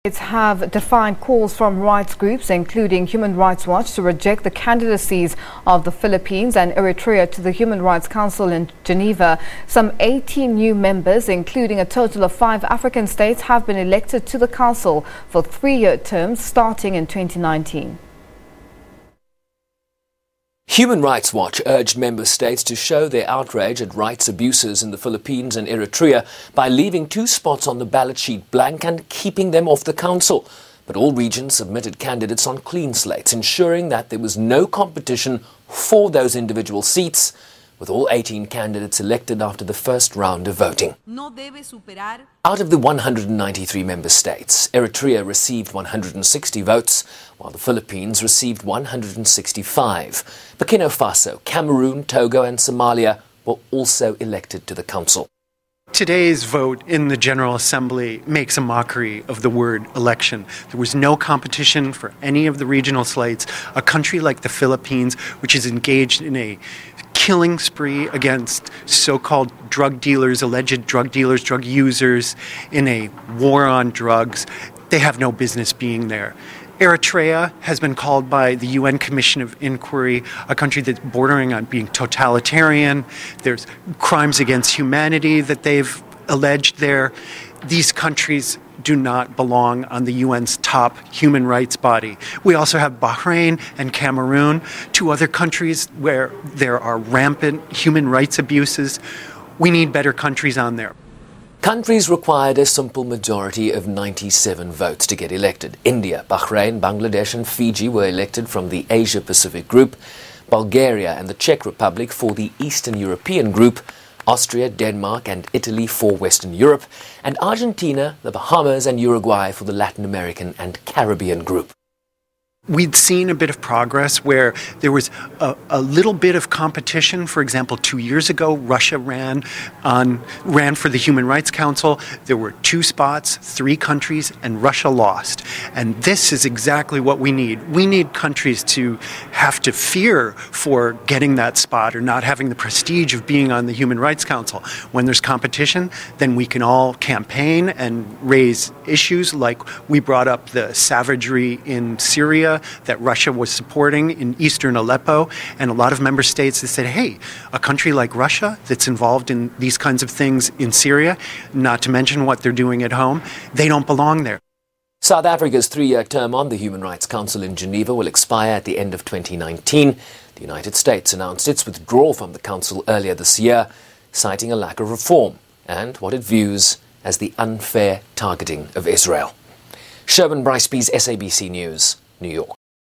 States have defied calls from rights groups, including Human Rights Watch, to reject the candidacies of the Philippines and Eritrea to the Human Rights Council in Geneva. Some 18 new members, including a total of 5 African states, have been elected to the council for 3-year terms starting in 2019. Human Rights Watch urged member states to show their outrage at rights abuses in the Philippines and Eritrea by leaving 2 spots on the ballot sheet blank and keeping them off the council. But all regions submitted candidates on clean slates, ensuring that there was no competition for those individual seats, with all 18 candidates elected after the first round of voting. Out of the 193 member states, Eritrea received 160 votes, while the Philippines received 165. Burkina Faso, Cameroon, Togo and Somalia were also elected to the council. Today's vote in the General Assembly makes a mockery of the word election. There was no competition for any of the regional slates. A country like the Philippines, which is engaged in a killing spree against so-called drug dealers, alleged drug dealers, drug users, in a war on drugs, they have no business being there. Eritrea has been called by the UN Commission of Inquiry a country that's bordering on being totalitarian. There's crimes against humanity that they've alleged there. These countries do not belong on the UN's top human rights body. We also have Bahrain and Cameroon, 2 other countries where there are rampant human rights abuses. We need better countries on there. Countries required a simple majority of 97 votes to get elected. India, Bahrain, Bangladesh and Fiji were elected from the Asia-Pacific group, Bulgaria and the Czech Republic for the Eastern European group, Austria, Denmark and Italy for Western Europe, and Argentina, the Bahamas and Uruguay for the Latin American and Caribbean group. We'd seen a bit of progress where there was a little bit of competition. For example, 2 years ago, Russia ran for the Human Rights Council. There were 2 spots, 3 countries, and Russia lost. And this is exactly what we need. We need countries to have to fear for getting that spot or not having the prestige of being on the Human Rights Council. When there's competition, then we can all campaign and raise issues like we brought up the savagery in Syria that Russia was supporting in eastern Aleppo, and a lot of member states that said, hey, a country like Russia that's involved in these kinds of things in Syria, not to mention what they're doing at home, they don't belong there. South Africa's 3-year term on the Human Rights Council in Geneva will expire at the end of 2019. The United States announced its withdrawal from the council earlier this year, citing a lack of reform and what it views as the unfair targeting of Israel. Bryce-Pease, SABC News, New York.